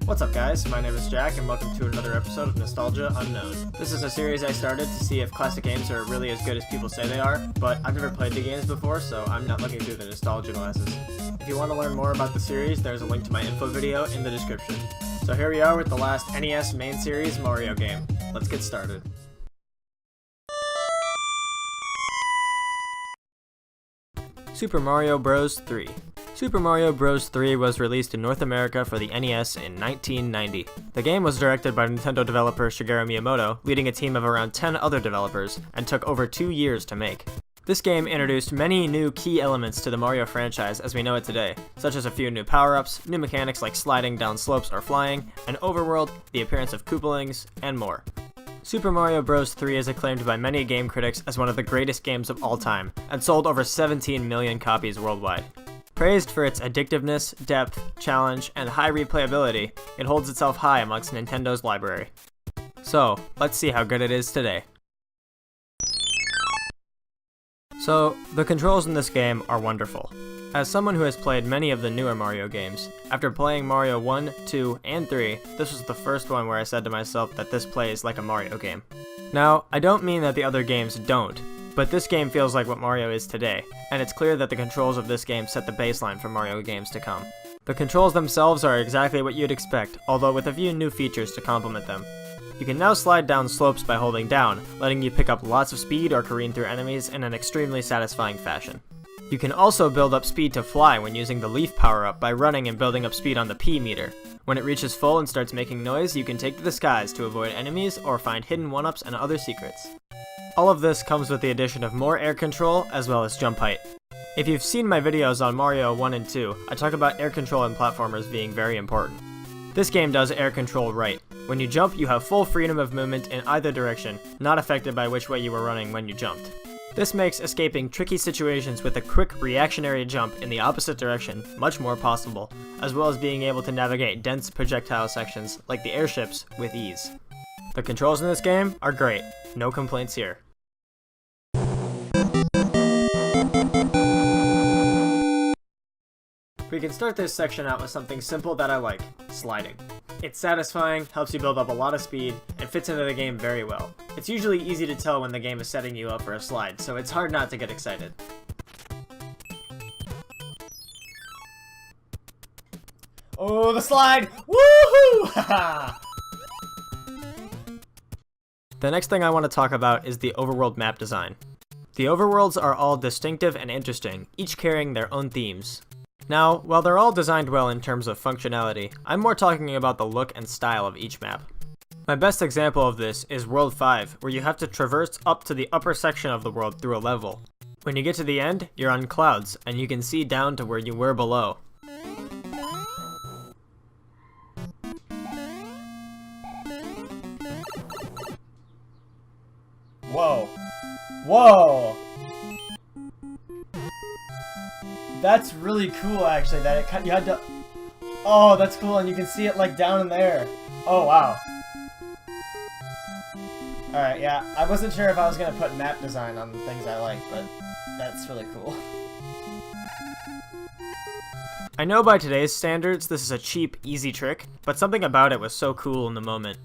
What's up guys, my name is Jack and welcome to another episode of Nostalgia Unknown. This is a series I started to see if classic games are really as good as people say they are, but I've never played the games before, so I'm not looking through the nostalgia glasses. If you want to learn more about the series, there's a link to my info video in the description. So here we are with the last NES main series Mario game. Let's get started. Super Mario Bros. 3. Super Mario Bros. 3 was released in North America for the NES in 1990. The game was directed by Nintendo developer Shigeru Miyamoto, leading a team of around 10 other developers, and took over 2 years to make. This game introduced many new key elements to the Mario franchise as we know it today, such as a few new power-ups, new mechanics like sliding down slopes or flying, an overworld, the appearance of Koopalings, and more. Super Mario Bros. 3 is acclaimed by many game critics as one of the greatest games of all time, and sold over 17 million copies worldwide. Praised for its addictiveness, depth, challenge, and high replayability, it holds itself high amongst Nintendo's library. So, let's see how good it is today. So, the controls in this game are wonderful. As someone who has played many of the newer Mario games, after playing Mario 1, 2, and 3, this was the first one where I said to myself that this plays like a Mario game. Now, I don't mean that the other games don't, but this game feels like what Mario is today, and it's clear that the controls of this game set the baseline for Mario games to come. The controls themselves are exactly what you'd expect, although with a few new features to complement them. You can now slide down slopes by holding down, letting you pick up lots of speed or careen through enemies in an extremely satisfying fashion. You can also build up speed to fly when using the Leaf power-up by running and building up speed on the P meter. When it reaches full and starts making noise, you can take to the skies to avoid enemies or find hidden 1-ups and other secrets. All of this comes with the addition of more air control as well as jump height. If you've seen my videos on Mario 1 and 2, I talk about air control in platformers being very important. This game does air control right. When you jump, you have full freedom of movement in either direction, not affected by which way you were running when you jumped. This makes escaping tricky situations with a quick reactionary jump in the opposite direction much more possible, as well as being able to navigate dense projectile sections like the airships with ease. The controls in this game are great, no complaints here. We can start this section out with something simple that I like, sliding. It's satisfying, helps you build up a lot of speed, and fits into the game very well. It's usually easy to tell when the game is setting you up for a slide, so it's hard not to get excited. Oh, the slide! Woohoo! The next thing I want to talk about is the overworld map design. The overworlds are all distinctive and interesting, each carrying their own themes. Now, while they're all designed well in terms of functionality, I'm more talking about the look and style of each map. My best example of this is World 5, where you have to traverse up to the upper section of the world through a level. When you get to the end, you're on clouds, and you can see down to where you were below. Whoa. Whoa! That's really cool, actually, that you had to... Oh, that's cool, and you can see it, like, down in there. Oh, wow. Alright, yeah, I wasn't sure if I was gonna put map design on the things I like, but that's really cool. I know by today's standards, this is a cheap, easy trick, but something about it was so cool in the moment.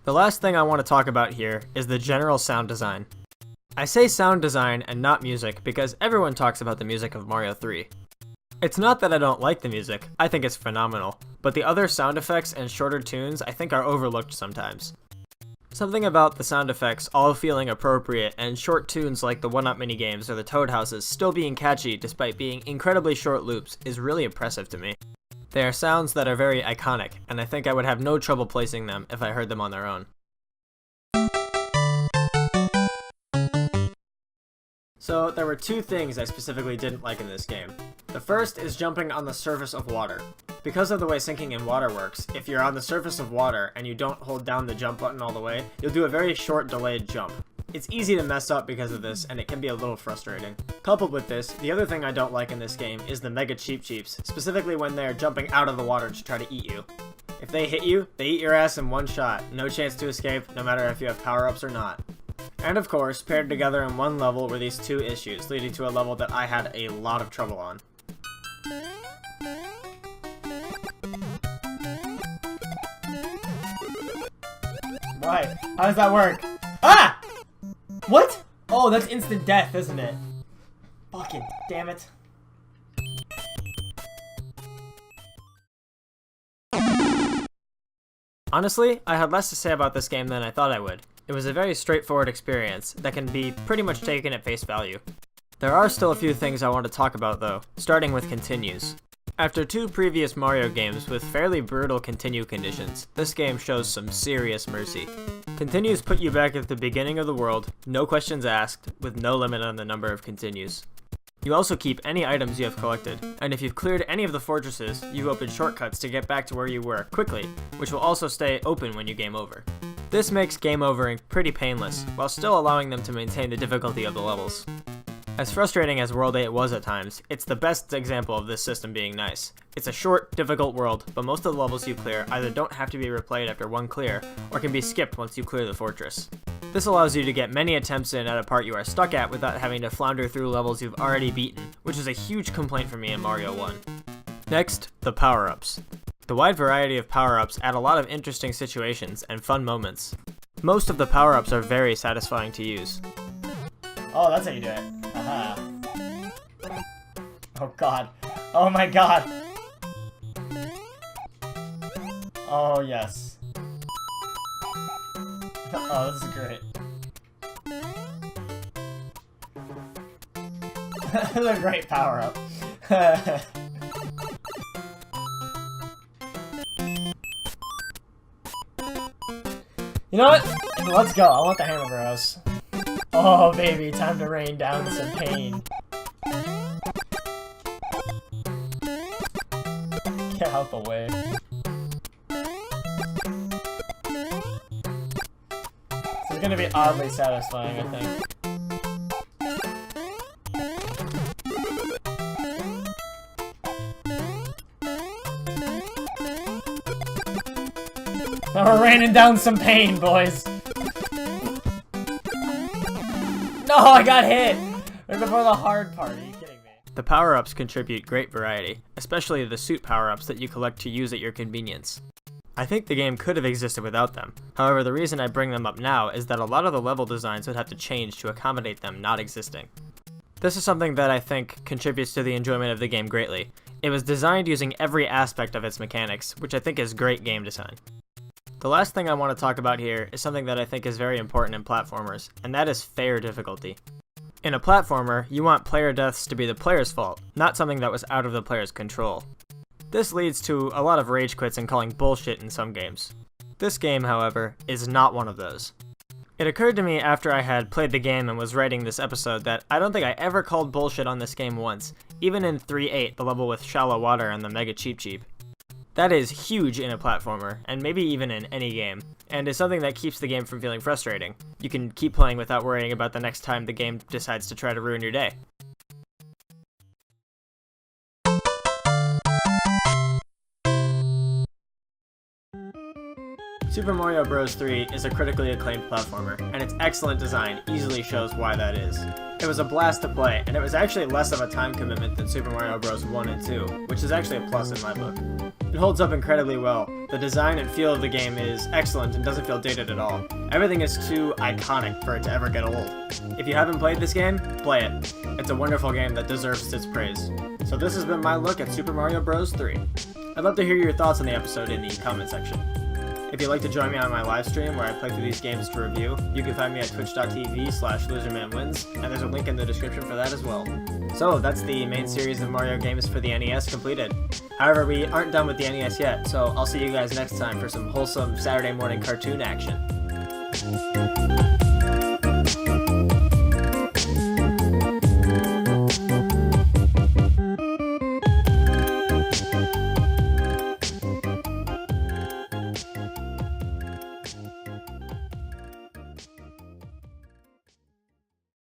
The last thing I want to talk about here is the general sound design. I say sound design and not music because everyone talks about the music of Mario 3. It's not that I don't like the music, I think it's phenomenal, but the other sound effects and shorter tunes I think are overlooked sometimes. Something about the sound effects all feeling appropriate and short tunes like the 1-up minigames or the Toad Houses still being catchy despite being incredibly short loops is really impressive to me. They are sounds that are very iconic, and I think I would have no trouble placing them if I heard them on their own. So, there were two things I specifically didn't like in this game. The first is jumping on the surface of water. Because of the way sinking in water works, if you're on the surface of water and you don't hold down the jump button all the way, you'll do a very short delayed jump. It's easy to mess up because of this, and it can be a little frustrating. Coupled with this, the other thing I don't like in this game is the Mega Cheep Cheeps, specifically when they're jumping out of the water to try to eat you. If they hit you, they eat your ass in one shot, no chance to escape, no matter if you have power-ups or not. And of course, paired together in one level were these two issues, leading to a level that I had a lot of trouble on. Why? How does that work? Ah! What? Oh, that's instant death, isn't it? Fucking damn it. Honestly, I had less to say about this game than I thought I would. It was a very straightforward experience that can be pretty much taken at face value. There are still a few things I want to talk about though, starting with continues. After 2 previous Mario games with fairly brutal continue conditions, this game shows some serious mercy. Continues put you back at the beginning of the world, no questions asked, with no limit on the number of continues. You also keep any items you have collected, and if you've cleared any of the fortresses, you've opened shortcuts to get back to where you were quickly, which will also stay open when you game over. This makes game overing pretty painless, while still allowing them to maintain the difficulty of the levels. As frustrating as World 8 was at times, it's the best example of this system being nice. It's a short, difficult world, but most of the levels you clear either don't have to be replayed after one clear, or can be skipped once you clear the fortress. This allows you to get many attempts in at a part you are stuck at without having to flounder through levels you've already beaten, which is a huge complaint for me in Mario 1. Next, the power-ups. The wide variety of power-ups add a lot of interesting situations and fun moments. Most of the power-ups are very satisfying to use. Oh, that's how you do it. Aha. Oh god. Oh my god. Oh yes. Oh, this is great. This is a great power-up. You know what? Let's go. I want the Hammer Bros. Oh baby, time to rain down some pain. Get out the way. This is gonna be oddly satisfying, I think. Now we're raining down some pain, boys. No, I got hit! Right before the hard part, are you kidding me? The power-ups contribute great variety, especially the suit power-ups that you collect to use at your convenience. I think the game could have existed without them. However, the reason I bring them up now is that a lot of the level designs would have to change to accommodate them not existing. This is something that I think contributes to the enjoyment of the game greatly. It was designed using every aspect of its mechanics, which I think is great game design. The last thing I want to talk about here is something that I think is very important in platformers, and that is fair difficulty. In a platformer, you want player deaths to be the player's fault, not something that was out of the player's control. This leads to a lot of rage quits and calling bullshit in some games. This game, however, is not one of those. It occurred to me after I had played the game and was writing this episode that I don't think I ever called bullshit on this game once, even in 3-8, the level with shallow water and the Mega Cheep Cheep. That is huge in a platformer, and maybe even in any game, and is something that keeps the game from feeling frustrating. You can keep playing without worrying about the next time the game decides to try to ruin your day. Super Mario Bros. 3 is a critically acclaimed platformer, and its excellent design easily shows why that is. It was a blast to play, and it was actually less of a time commitment than Super Mario Bros. 1 and 2, which is actually a plus in my book. It holds up incredibly well. The design and feel of the game is excellent and doesn't feel dated at all. Everything is too iconic for it to ever get old. If you haven't played this game, play it. It's a wonderful game that deserves its praise. So this has been my look at Super Mario Bros. 3. I'd love to hear your thoughts on the episode in the comment section. If you'd like to join me on my live stream where I play through these games to review, you can find me at twitch.tv/losermanwins, and there's a link in the description for that as well. So that's the main series of Mario games for the NES completed. However, we aren't done with the NES yet, so I'll see you guys next time for some wholesome Saturday morning cartoon action.